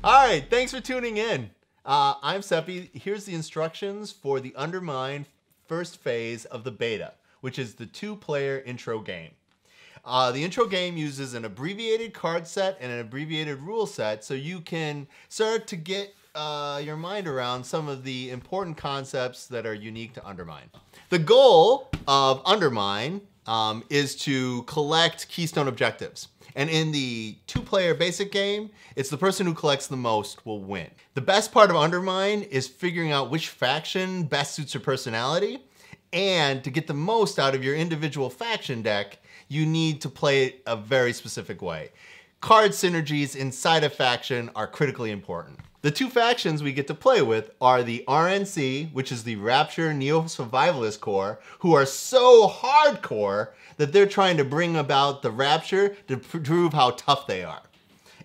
All right, thanks for tuning in. I'm Seppi. Here's the instructions for the Undermind first phase of the beta, which is the 2-player intro game. The intro game uses an abbreviated card set and an abbreviated rule set, so you can start to get your mind around some of the important concepts that are unique to Undermine. The goal of Undermine is to collect keystone objectives. And in the 2-player basic game, it's the person who collects the most will win. The best part of Undermine is figuring out which faction best suits your personality. And to get the most out of your individual faction deck, you need to play it a very specific way. Card synergies inside a faction are critically important. The 2 factions we get to play with are the RNC, which is the Rapture Neo-Survivalist Corps, who are so hardcore that they're trying to bring about the Rapture to prove how tough they are.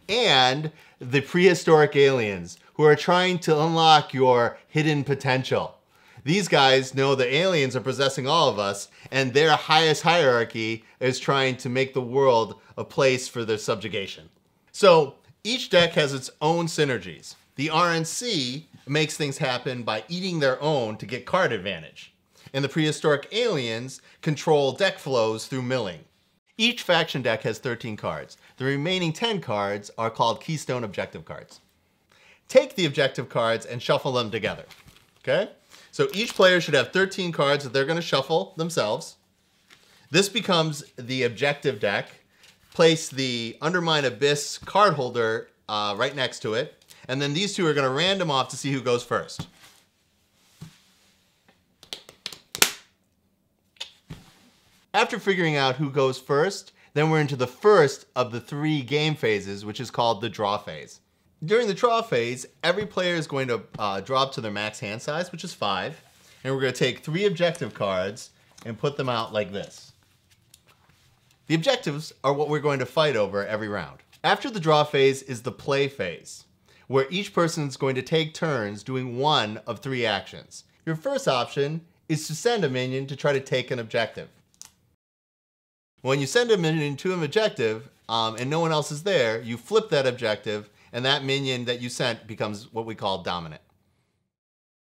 And the Prehistoric Aliens, who are trying to unlock your hidden potential. These guys know the aliens are possessing all of us, and their highest hierarchy is trying to make the world a place for their subjugation. So each deck has its own synergies. The RNC makes things happen by eating their own to get card advantage. And the Prehistoric Aliens control deck flows through milling. Each faction deck has 13 cards. The remaining 10 cards are called Keystone Objective cards. Take the objective cards and shuffle them together, okay? So each player should have 13 cards that they're gonna shuffle themselves. This becomes the objective deck. Place the Undermine Abyss card holder right next to it. And then these two are gonna random off to see who goes first. After figuring out who goes first, then we're into the first of the 3 game phases, which is called the draw phase. During the draw phase, every player is going to draw up to their max hand size, which is 5. And we're gonna take 3 objective cards and put them out like this. The objectives are what we're going to fight over every round. After the draw phase is the play phase, where each person is going to take turns doing one of 3 actions. Your first option is to send a minion to try to take an objective. When you send a minion to an objective and no one else is there, you flip that objective and that minion that you sent becomes what we call dominant.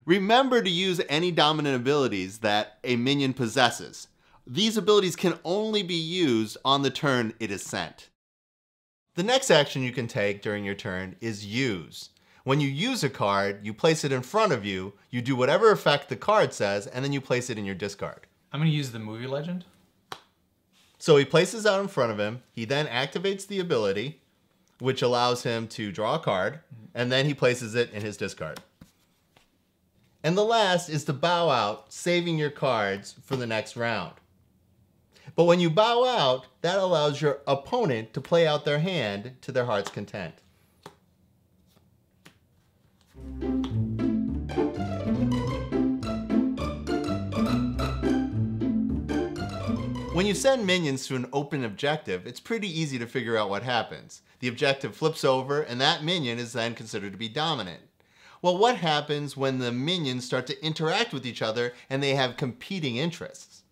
Remember to use any dominant abilities that a minion possesses. These abilities can only be used on the turn it is sent. The next action you can take during your turn is use. When you use a card, you place it in front of you, you do whatever effect the card says, and then you place it in your discard. I'm gonna use the movie legend. So he places out in front of him, he then activates the ability, which allows him to draw a card, and then he places it in his discard. And the last is to bow out, saving your cards for the next round. But when you bow out, that allows your opponent to play out their hand to their heart's content. When you send minions to an open objective, it's pretty easy to figure out what happens. The objective flips over, and that minion is then considered to be dominant. Well, what happens when the minions start to interact with each other and they have competing interests?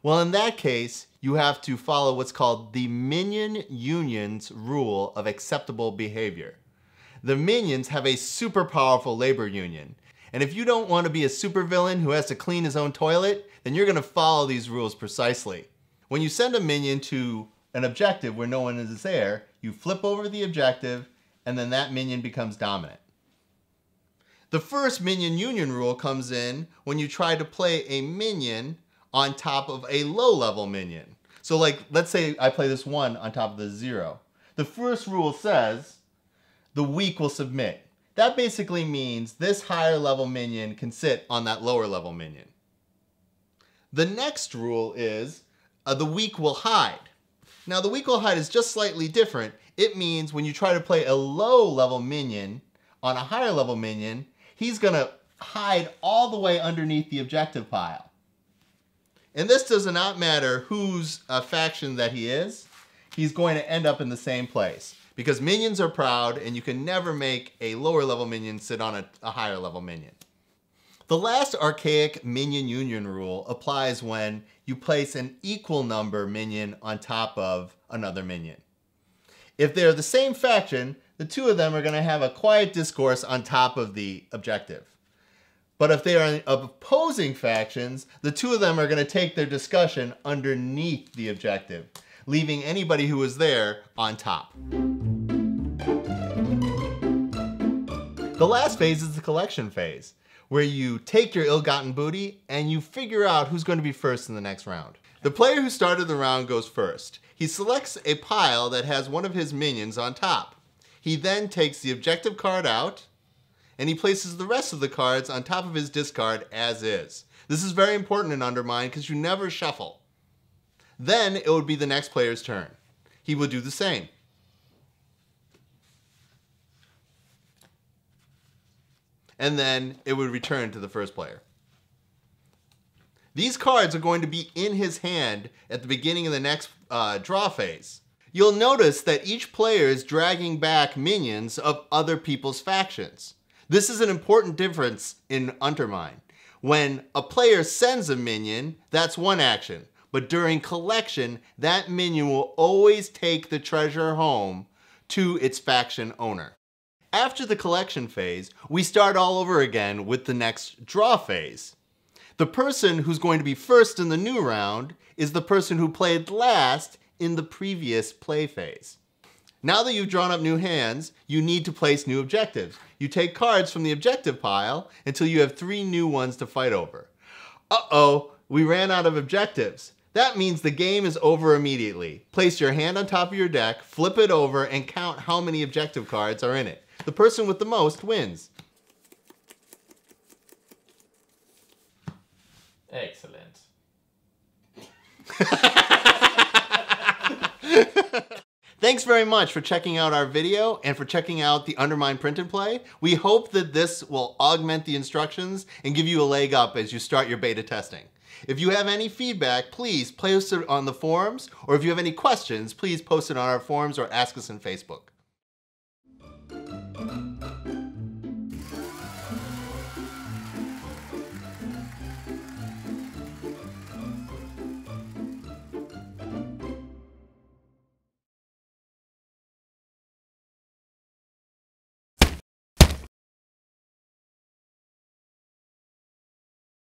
Well, in that case, you have to follow what's called the Minion Union's rule of acceptable behavior. The minions have a super powerful labor union. And if you don't want to be a supervillain who has to clean his own toilet, then you're going to follow these rules precisely. When you send a minion to an objective where no one is there, you flip over the objective, and then that minion becomes dominant. The first Minion Union rule comes in when you try to play a minion on top of a low-level minion. So like, let's say I play this 1 on top of the 0. The first rule says, the weak will submit. That basically means this higher level minion can sit on that lower level minion. The next rule is, the weak will hide. Now the weak will hide is just slightly different. It means when you try to play a low level minion on a higher level minion, he's gonna hide all the way underneath the objective pile. And this does not matter whose faction that he is, he's going to end up in the same place. Because minions are proud and you can never make a lower level minion sit on a higher level minion. The last archaic Minion Union rule applies when you place an equal number minion on top of another minion. If they're the same faction, the two of them are going to have a quiet discourse on top of the objective. But if they are opposing factions, the two of them are going to take their discussion underneath the objective, leaving anybody who was there on top. The last phase is the collection phase, where you take your ill-gotten booty and you figure out who's going to be first in the next round. The player who started the round goes first. He selects a pile that has one of his minions on top. He then takes the objective card out, and he places the rest of the cards on top of his discard as is. This is very important in Undermind because you never shuffle. Then it would be the next player's turn. He will do the same. And then it would return to the first player. These cards are going to be in his hand at the beginning of the next draw phase. You'll notice that each player is dragging back minions of other people's factions. This is an important difference in Undermind. When a player sends a minion, that's one action. But during collection, that minion will always take the treasure home to its faction owner. After the collection phase, we start all over again with the next draw phase. The person who's going to be first in the new round is the person who played last in the previous play phase. Now that you've drawn up new hands, you need to place new objectives. You take cards from the objective pile until you have 3 new ones to fight over. Uh-oh, we ran out of objectives. That means the game is over immediately. Place your hand on top of your deck, flip it over, and count how many objective cards are in it. The person with the most wins. Excellent. Thanks very much for checking out our video and for checking out the Undermind print and play. We hope that this will augment the instructions and give you a leg up as you start your beta testing. If you have any feedback, please post it on the forums, or if you have any questions, please post it on our forums or ask us on Facebook.